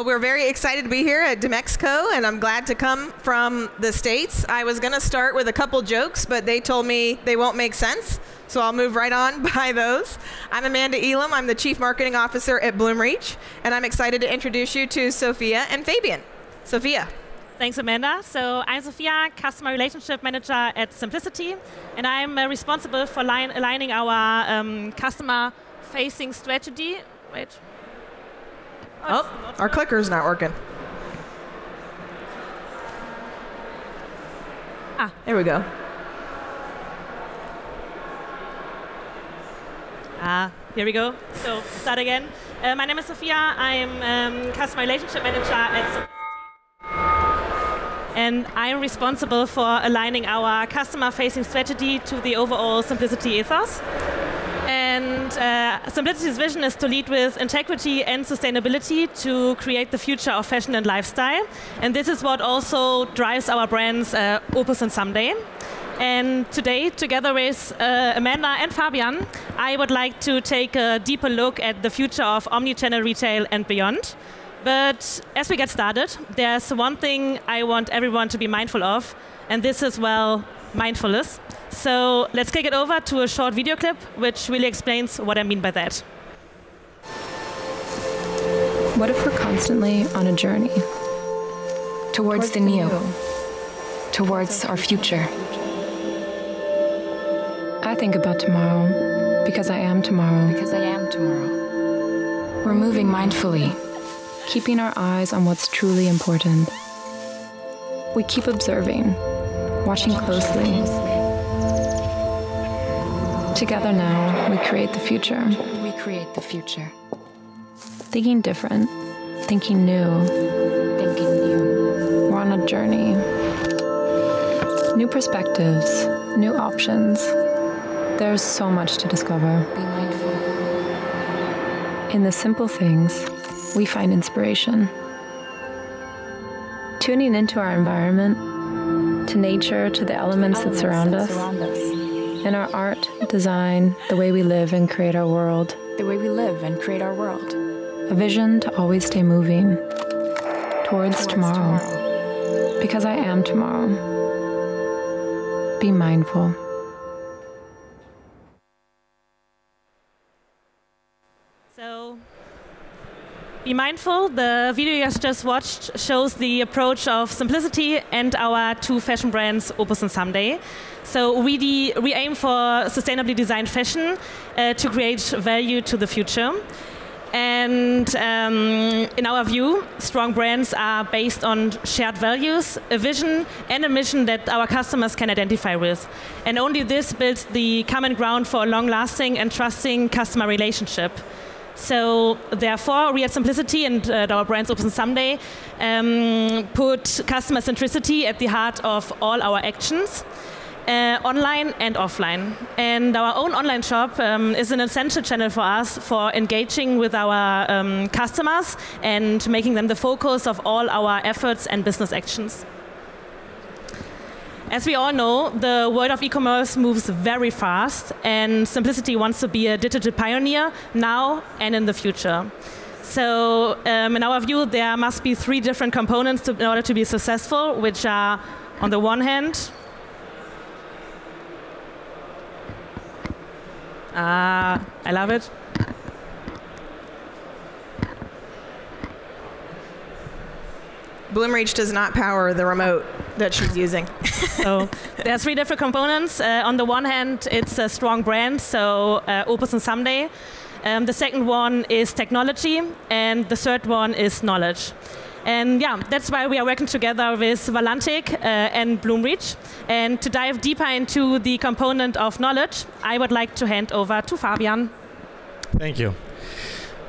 Well, we're very excited to be here at Demexco, and I'm glad to come from the States. I was going to start with a couple jokes, but they told me they won't make sense, so I'll move right on by those. I'm Amanda Elam. I'm the Chief Marketing Officer at Bloomreach, and I'm excited to introduce you to Sophia and Fabian. Sophia. Thanks, Amanda. So I'm Sophia, Customer Relationship Manager at Simplicity, and I'm responsible for aligning our customer-facing strategy. Wait. Oh, our clicker's not working. Ah, there we go. Here we go. So start again. My name is Sophia. I'm Customer Relationship Manager at Simplicity, and I'm responsible for aligning our customer-facing strategy to the overall Simplicity ethos. And Simplicity's vision is to lead with integrity and sustainability to create the future of fashion and lifestyle. And this is what also drives our brands Opus and Someday. And today, together with Amanda and Fabian, I would like to take a deeper look at the future of Omni-Channel-Retail and beyond. But as we get started, there's one thing I want everyone to be mindful of, and this is, well, mindfulness. So let's kick it over to a short video clip, which really explains what I mean by that. What if we're constantly on a journey towards the new, towards our future? I think about tomorrow because I am tomorrow. We're moving mindfully, keeping our eyes on what's truly important. We keep observing, watching closely. Together now, we create the future. Thinking different, thinking new. We're on a journey. New perspectives, new options. There's so much to discover. Be mindful. In the simple things, we find inspiration. Tuning into our environment, to nature, to the elements that surround us. In our art, design, the way we live and create our world. A vision to always stay moving towards tomorrow. Because I am tomorrow. Be mindful. So, be mindful. The video you just watched shows the approach of Simplicity and our two fashion brands, Opus and Someday. So we aim for sustainably designed fashion to create value to the future. And in our view, strong brands are based on shared values, a vision, and a mission that our customers can identify with. And only this builds the common ground for a long-lasting and trusting customer relationship. So therefore, we at Simplicity and our brands Opus and Someday put customer centricity at the heart of all our actions. Online and offline. And our own online shop is an essential channel for us for engaging with our customers and making them the focus of all our efforts and business actions. As we all know, the world of e-commerce moves very fast, and Simplicity wants to be a digital pioneer now and in the future. So in our view, there must be three different components in order to be successful, which are, on the one hand, I love it. Bloomreach does not power the remote that she's using. So there are three different components. On the one hand, it's a strong brand, so Opus and Someday. The second one is technology, and the third one is knowledge. And yeah, that's why we are working together with Valantic and Bloomreach. And to dive deeper into the component of knowledge, I would like to hand over to Fabian. Thank you.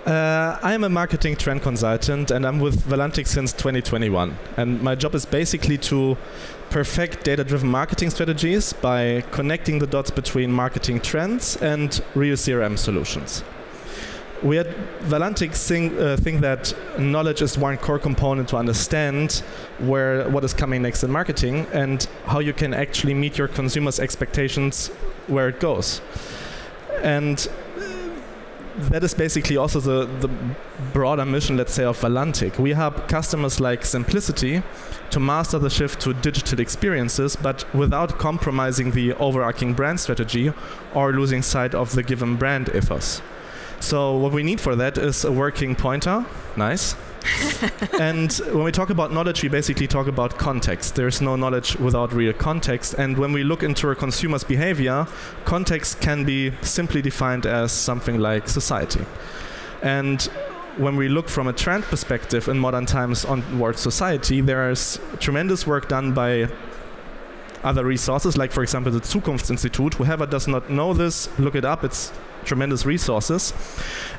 I'm a marketing trend consultant, and I'm with Valantic since 2021. And my job is basically to perfect data-driven marketing strategies by connecting the dots between marketing trends and real CRM solutions. We at Valantic think that knowledge is one core component to understand what is coming next in marketing and how you can actually meet your consumers' expectations where it goes. And that is basically also the broader mission, let's say, of Valantic. We help customers like simplicity to master the shift to digital experiences, but without compromising the overarching brand strategy or losing sight of the given brand ethos. So what we need for that is a working pointer. Nice. And when we talk about knowledge, we basically talk about context. There's no knowledge without real context. And when we look into a consumer's behavior, context can be simply defined as something like society. And when we look from a trend perspective in modern times onwards society, there is tremendous work done by other resources, like for example the Zukunftsinstitut. Whoever does not know this, look it up. It's tremendous resources,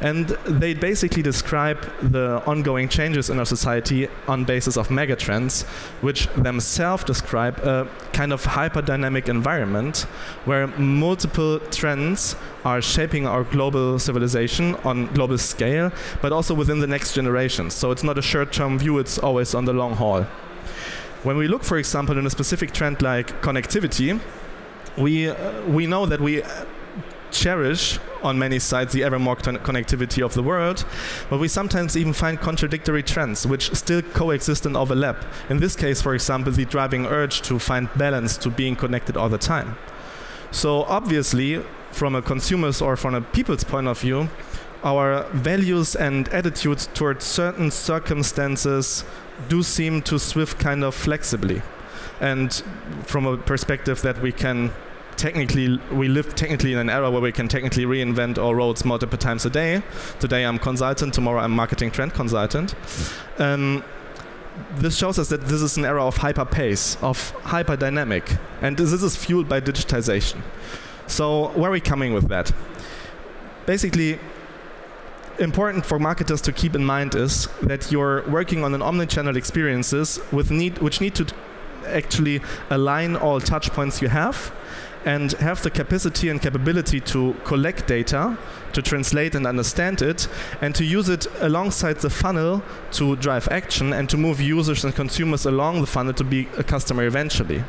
and they basically describe the ongoing changes in our society on basis of megatrends, which themselves describe a kind of hyper-dynamic environment where multiple trends are shaping our global civilization on global scale, but also within the next generation. So it's not a short-term view, it's always on the long haul. When we look, for example, in a specific trend like connectivity, we know that we cherish on many sides the ever more connectivity of the world, but we sometimes even find contradictory trends which still coexist and overlap. In this case, for example, the driving urge to find balance to being connected all the time. So obviously, from a consumer's or from a people's point of view, our values and attitudes towards certain circumstances do seem to shift kind of flexibly. And from a perspective that we live technically in an era where we can technically reinvent our roads multiple times a day. Today I'm consultant, tomorrow I'm marketing trend consultant. This shows us that this is an era of hyper pace, of hyper dynamic, and this is fueled by digitization. So where are we coming with that? Basically, important for marketers to keep in mind is that you're working on an omni-channel experiences which need to actually align all touch points you have and have the capacity and capability to collect data, to translate and understand it, and to use it alongside the funnel to drive action and to move users and consumers along the funnel to be a customer eventually.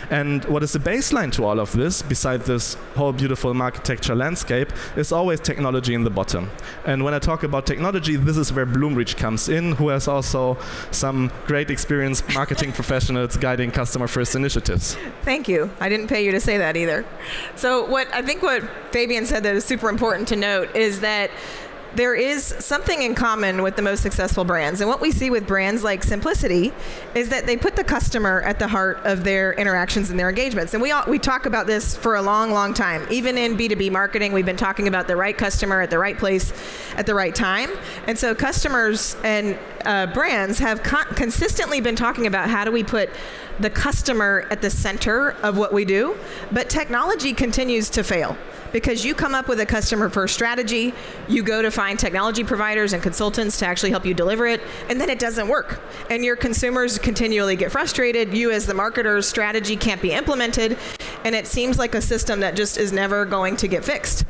And what is the baseline to all of this, beside this whole beautiful architecture landscape, is always technology in the bottom. And when I talk about technology, this is where Bloomreach comes in, who has also some great experienced marketing professionals guiding customer-first initiatives. Thank you. I didn't pay you to say that either. So I think what Fabian said that is super important to note is that there is something in common with the most successful brands. And what we see with brands like Simplicity is that they put the customer at the heart of their interactions and their engagements. And we talk about this for a long, long time. Even in B2B marketing, we've been talking about the right customer at the right place at the right time. And so customers and brands have consistently been talking about how do we put the customer at the center of what we do. But technology continues to fail. Because you come up with a customer-first strategy, you go to find technology providers and consultants to actually help you deliver it, and then it doesn't work. And your consumers continually get frustrated. You as the marketer's strategy can't be implemented, and it seems like a system that just is never going to get fixed.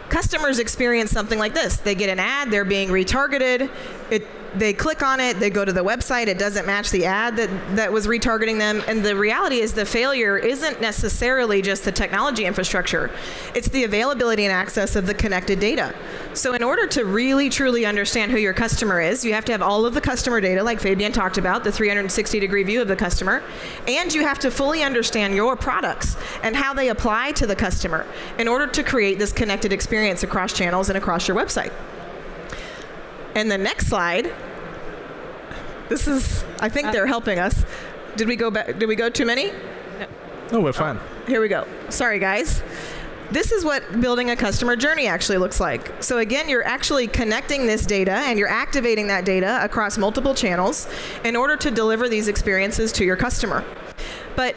Customers experience something like this. They get an ad, they're being retargeted, they click on it, they go to the website, it doesn't match the ad that was retargeting them, and the reality is the failure isn't necessarily just the technology infrastructure, it's the availability and access of the connected data. So in order to really truly understand who your customer is, you have to have all of the customer data, like Fabian talked about, the 360-degree view of the customer, and you have to fully understand your products and how they apply to the customer in order to create this connected experience across channels and across your website. And the next slide, this is, I think they're helping us. Did we go back? Did we go too many? No, we're fine. Here we go. Sorry, guys. This is what building a customer journey actually looks like. So again, you're actually connecting this data and you're activating that data across multiple channels in order to deliver these experiences to your customer. But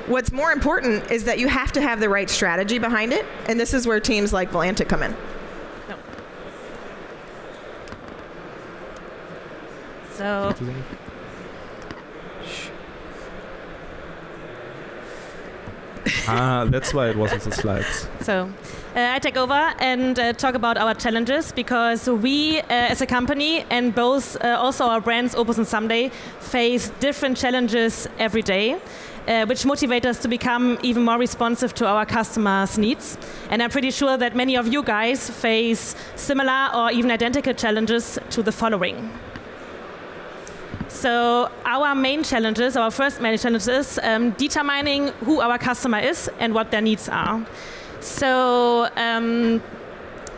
what's more important is that you have to have the right strategy behind it, and this is where teams like Valantic come in. So, that's why it wasn't the slides. So, I take over and talk about our challenges, because we as a company and both also our brands Opus and Someday face different challenges every day. which motivate us to become even more responsive to our customers' needs. And I'm pretty sure that many of you guys face similar or even identical challenges to the following. So our main challenges, our first main challenge is determining who our customer is and what their needs are. So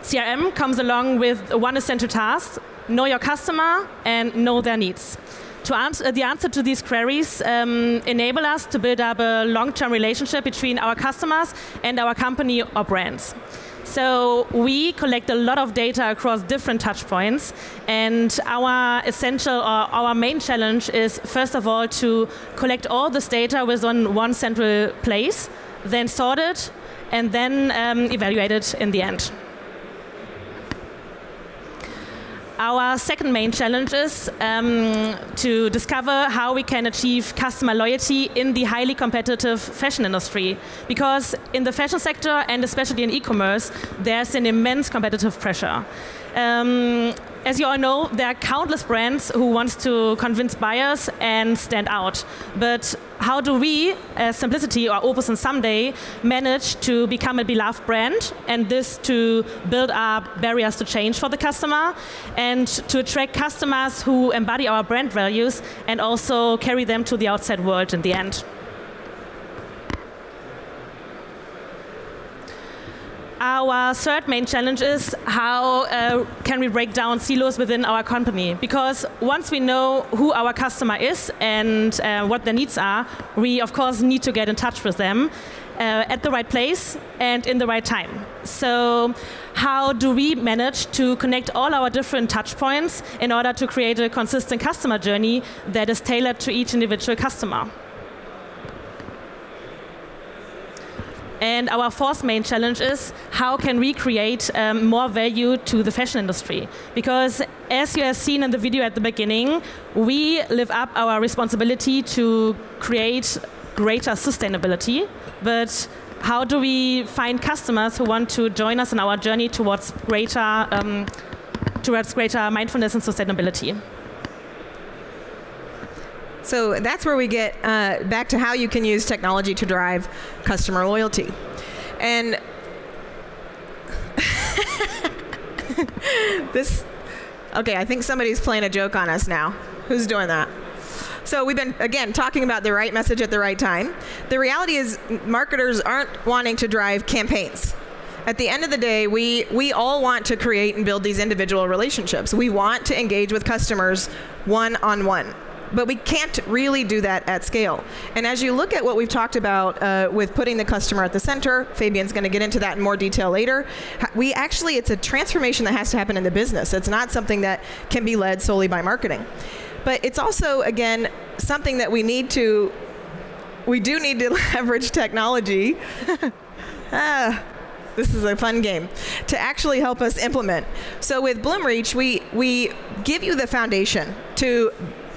CRM comes along with one essential task: know your customer and know their needs. The answer to these queries enable us to build up a long-term relationship between our customers and our company or brands. So we collect a lot of data across different touch points, and our essential or our main challenge is, first of all, to collect all this data within one central place, then sort it, and then evaluate it in the end. Our second main challenge is to discover how we can achieve customer loyalty in the highly competitive fashion industry. Because in the fashion sector, and especially in e-commerce, there's an immense competitive pressure. As you all know, there are countless brands who want to convince buyers and stand out. But how do we, as Simplicity or Opus and Someday, manage to become a beloved brand, and this to build up barriers to change for the customer, and to attract customers who embody our brand values and also carry them to the outside world in the end? Our third main challenge is how can we break down silos within our company? Because once we know who our customer is and what their needs are, we of course need to get in touch with them at the right place and in the right time. So how do we manage to connect all our different touch points in order to create a consistent customer journey that is tailored to each individual customer? And our fourth main challenge is how can we create more value to the fashion industry? Because as you have seen in the video at the beginning, we live up our responsibility to create greater sustainability. But how do we find customers who want to join us in our journey towards greater mindfulness and sustainability? So that's where we get back to how you can use technology to drive customer loyalty. And okay, I think somebody's playing a joke on us now. Who's doing that? So we've been, again, talking about the right message at the right time. The reality is marketers aren't wanting to drive campaigns. At the end of the day, we all want to create and build these individual relationships. We want to engage with customers one-on-one. But we can't really do that at scale. And as you look at what we've talked about with putting the customer at the center, Fabian's going to get into that in more detail later, it's a transformation that has to happen in the business. It's not something that can be led solely by marketing. But it's also, again, something that we do need to leverage technology. This is a fun game, to actually help us implement. So with Bloomreach, we give you the foundation to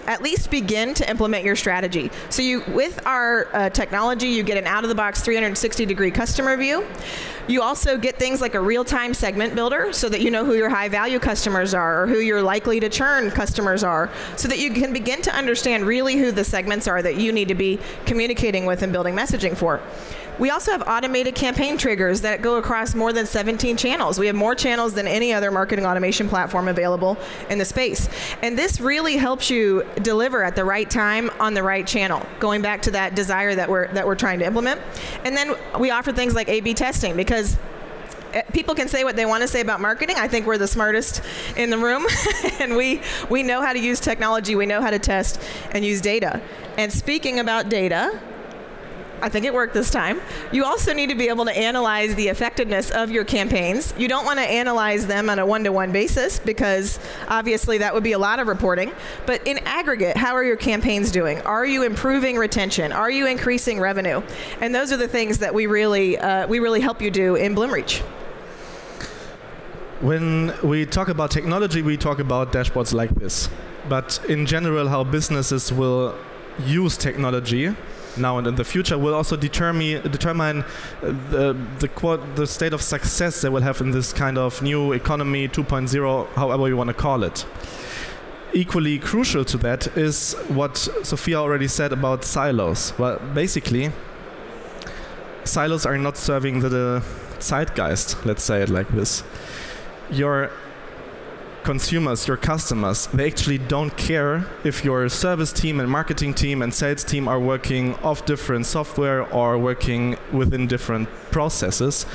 at least begin to implement your strategy. So with our technology, you get an out-of-the-box 360-degree customer view. You also get things like a real-time segment builder so that you know who your high-value customers are or who your likely to churn customers are, so that you can begin to understand really who the segments are that you need to be communicating with and building messaging for. We also have automated campaign triggers that go across more than 17 channels. We have more channels than any other marketing automation platform available in the space. And this really helps you deliver at the right time on the right channel, going back to that desire that we're trying to implement. And then we offer things like A/B testing, because people can say what they want to say about marketing. I think we're the smartest in the room, and we know how to use technology. We know how to test and use data. And speaking about data, I think it worked this time. You also need to be able to analyze the effectiveness of your campaigns. You don't want to analyze them on a one-to-one basis, because obviously that would be a lot of reporting. But in aggregate, how are your campaigns doing? Are you improving retention? Are you increasing revenue? And those are the things that we really help you do in Bloomreach. When we talk about technology, we talk about dashboards like this. But in general, how businesses will use technology now and in the future will also determine the state of success they will have in this kind of new economy 2.0, however you want to call it. equally crucial to that is what Sophia already said about silos. Well, basically, silos are not serving the zeitgeist, let's say it like this. Your consumers, your customers, they actually don't care if your service team and marketing team and sales team are working off different software or working within different processes.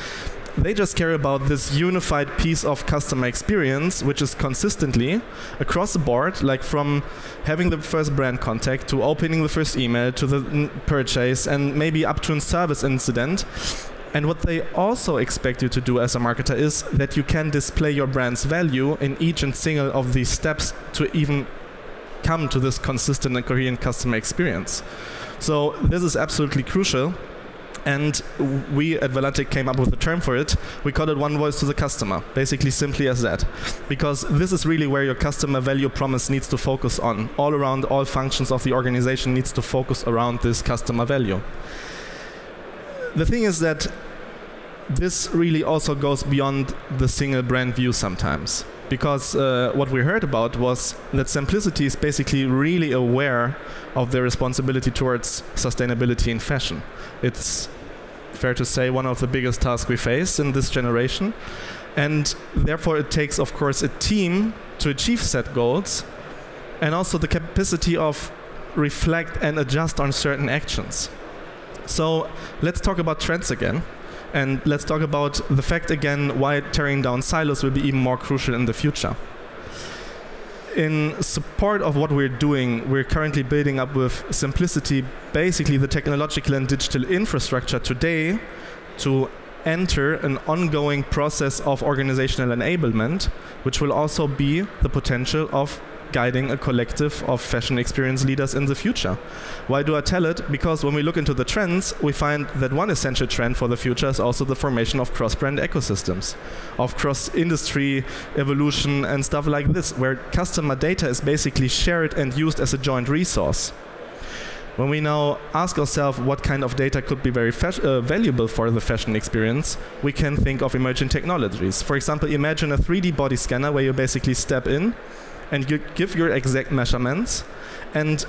They just care about this unified piece of customer experience, which is consistently across the board, like from having the first brand contact to opening the first email to the purchase and maybe up to a service incident. And what they also expect you to do as a marketer is that you can display your brand's value in each and single of these steps to even come to this consistent and coherent customer experience. So this is absolutely crucial. And we at Valantic came up with a term for it. We call it one voice to the customer, basically simply as that. Because this is really where your customer value promise needs to focus on. All around, all functions of the organization needs to focus around this customer value. The thing is that this really also goes beyond the single brand view sometimes. Because what we heard about was that Simplicity is basically really aware of their responsibility towards sustainability in fashion. It's fair to say one of the biggest tasks we face in this generation. And therefore it takes, of course, a team to achieve set goals and also the capacity of reflect and adjust on certain actions. So let's talk about trends again. And let's talk about the fact again why tearing down silos will be even more crucial in the future. In support of what we're doing, we're currently building up with Simplicity basically the technological and digital infrastructure today to enter an ongoing process of organizational enablement, which will also be the potential of guiding a collective of fashion experience leaders in the future. Why do I tell it? Because when we look into the trends, we find that one essential trend for the future is also the formation of cross-brand ecosystems, of cross-industry evolution and stuff like this, where customer data is basically shared and used as a joint resource. When we now ask ourselves what kind of data could be very valuable for the fashion experience, we can think of emerging technologies. For example, imagine a 3D body scanner where you basically step in and you give your exact measurements, and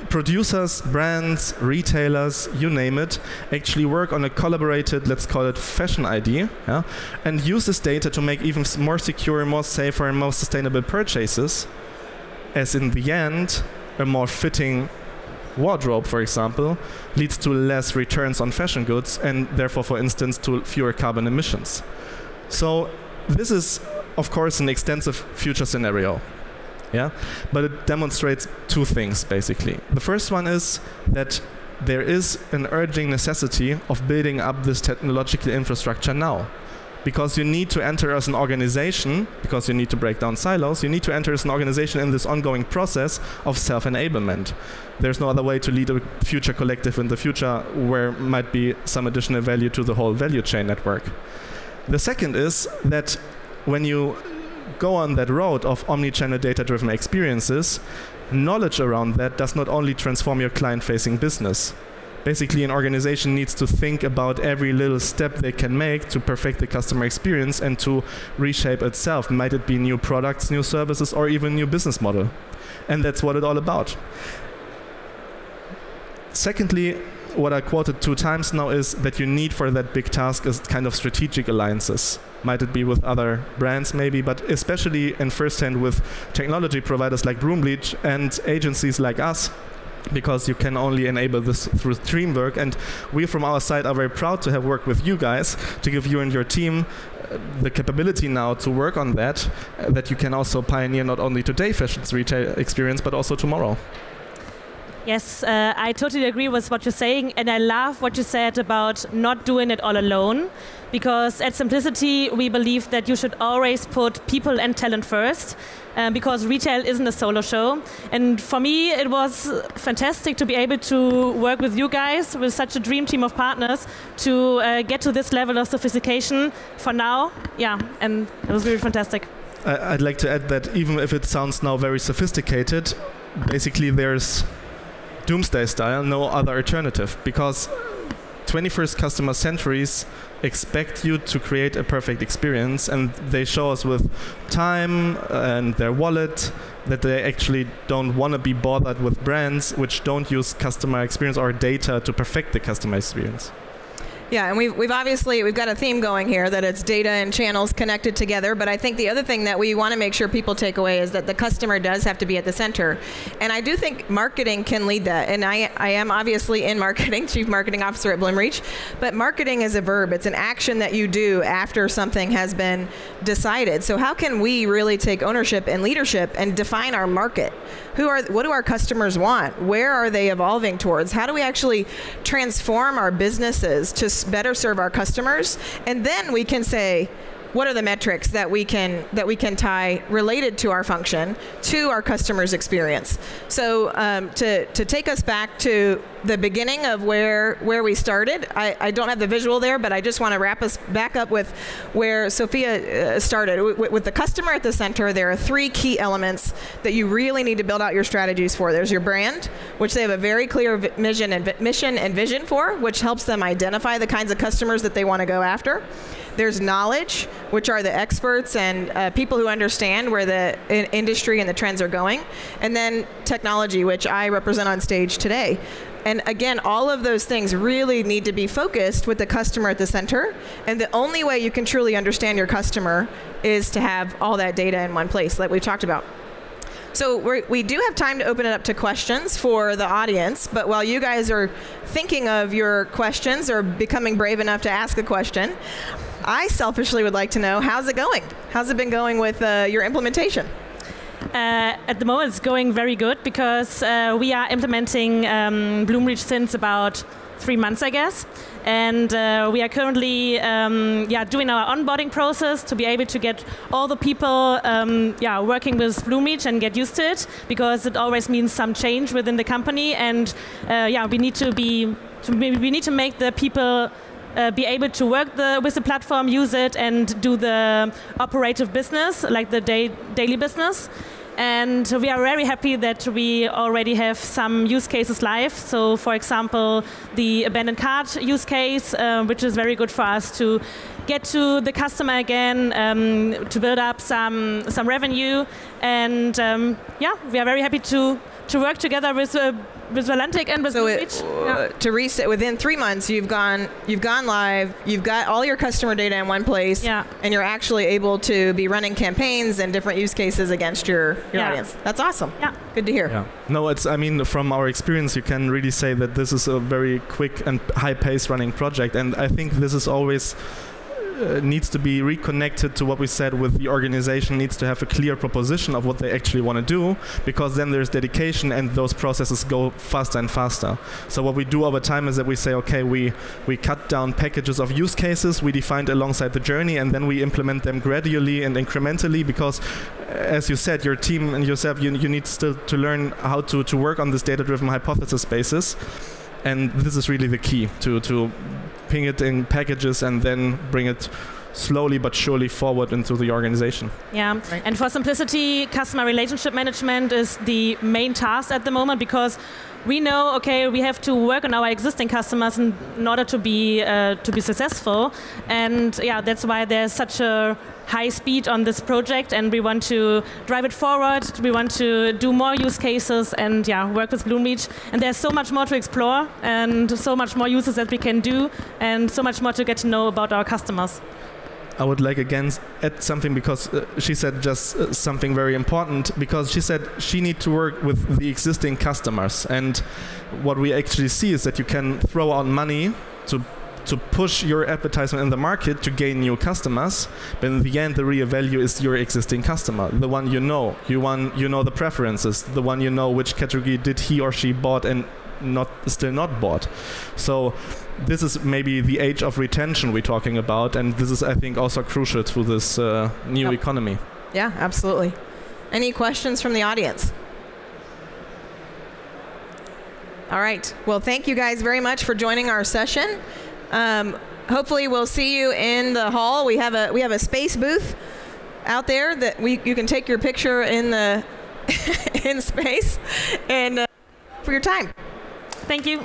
producers, brands, retailers, you name it, actually work on a collaborated, let's call it fashion ID, yeah, and use this data to make even more secure, more safer, and more sustainable purchases, as in the end, a more fitting wardrobe, for example, leads to less returns on fashion goods and therefore, for instance, to fewer carbon emissions. So this is, of course, an extensive future scenario, yeah? But it demonstrates two things, basically. The first one is that there is an urgent necessity of building up this technological infrastructure now. Because you need to enter as an organization, because you need to break down silos, you need to enter as an organization in this ongoing process of self-enablement. There's no other way to lead a future collective in the future where might be some additional value to the whole value chain network. The second is that when you go on that road of omni-channel data-driven experiences, knowledge around that does not only transform your client-facing business. Basically, an organization needs to think about every little step they can make to perfect the customer experience and to reshape itself. Might it be new products, new services, or even new business model? And that's what it's all about. Secondly, what I quoted 2 times now is that you need for that big task is kind of strategic alliances. Might it be with other brands maybe, but especially in first hand with technology providers like Bloomreach and agencies like us, because you can only enable this through teamwork. And we from our side are very proud to have worked with you guys to give you and your team the capability now to work on that, that you can also pioneer not only today fashion's retail experience, but also tomorrow. Yes, I totally agree with what you're saying, and I love what you said about not doing it all alone, because at Simplicity we believe that you should always put people and talent first, because retail isn't a solo show. And for me it was fantastic to be able to work with you guys, with such a dream team of partners, to get to this level of sophistication for now. Yeah, and it was really fantastic. I'd like to add that even if it sounds now very sophisticated, basically there's doomsday style, no other alternative, because 21st customer centuries expect you to create a perfect experience, and they show us with time and their wallet that they actually don't want to be bothered with brands which don't use customer experience or data to perfect the customer experience. Yeah, and we've got a theme going here that it's data and channels connected together, but I think the other thing that we want to make sure people take away is that the customer does have to be at the center. And I do think marketing can lead that. And I am obviously in marketing, Chief Marketing Officer at Bloomreach, but marketing is a verb. It's an action that you do after something has been decided. So how can we really take ownership and leadership and define our market? What do our customers want? Where are they evolving towards? How do we actually transform our businesses to better serve our customers? And then we can say, what are the metrics that we can tie related to our function to our customers' experience? So to take us back to the beginning of where we started, I don't have the visual there, but I just want to wrap us back up with where Sophia started. With the customer at the center, there are 3 key elements that you really need to build out your strategies for. There's your brand, which they have a very clear mission and vision for, which helps them identify the kinds of customers that they want to go after. There's knowledge, which are the experts and people who understand where the industry and the trends are going. And then technology, which I represent on stage today. And again, all of those things really need to be focused with the customer at the center. And the only way you can truly understand your customer is to have all that data in one place, like we've talked about. So we do have time to open it up to questions for the audience, but while you guys are thinking of your questions or becoming brave enough to ask a question, I selfishly would like to know, how's it going? How's it been going with your implementation? At the moment, it's going very good because we are implementing Bloomreach since about 3 months, I guess. And we are currently doing our onboarding process to be able to get all the people working with Bloomreach and get used to it, because it always means some change within the company. And we need to make the people be able to work with the platform, use it, and do the operative business, like the daily business. And we are very happy that we already have some use cases live. So, for example, the abandoned cart use case, which is very good for us to get to the customer again, to build up some revenue. And we are very happy to work together with Valantic and with Bloomreach. To reset, within 3 months, you've gone live. You've got all your customer data in one place, and you're actually able to be running campaigns and different use cases against your audience. That's awesome. Yeah, good to hear. Yeah. No, I mean, from our experience, you can really say that this is a very quick and high-paced running project, and I think this is always needs to be reconnected to what we said with the organization needs to have a clear proposition of what they actually want to do, because then there's dedication and those processes go faster and faster. So what we do over time is that we say, okay, we cut down packages of use cases we defined alongside the journey, and then we implement them gradually and incrementally, because as you said, your team and yourself, you need still to learn how to work on this data-driven hypothesis basis. And this is really the key, to ping it in packages and then bring it slowly but surely forward into the organization. Yeah, right. And for simplicity, customer relationship management is the main task at the moment, because we know, okay, we have to work on our existing customers in order to be successful. And that's why there's such a high speed on this project, and we want to drive it forward. We want to do more use cases and work with Bloomreach. And there's so much more to explore and so much more uses that we can do and so much more to get to know about our customers. I would like again add something, because she said just something very important, because she said she needs to work with the existing customers, and what we actually see is that you can throw out money to push your advertisement in the market to gain new customers, but in the end the real value is your existing customer, the one you know the preferences, the one you know which category did he or she bought and still not bought. So this is maybe the age of retention we're talking about, and this is, I think, also crucial to this new economy. Yeah, absolutely. Any questions from the audience? All right. Well, thank you guys very much for joining our session. Hopefully we'll see you in the hall. We have a space booth out there that you can take your picture in the in space, and for your time. Thank you.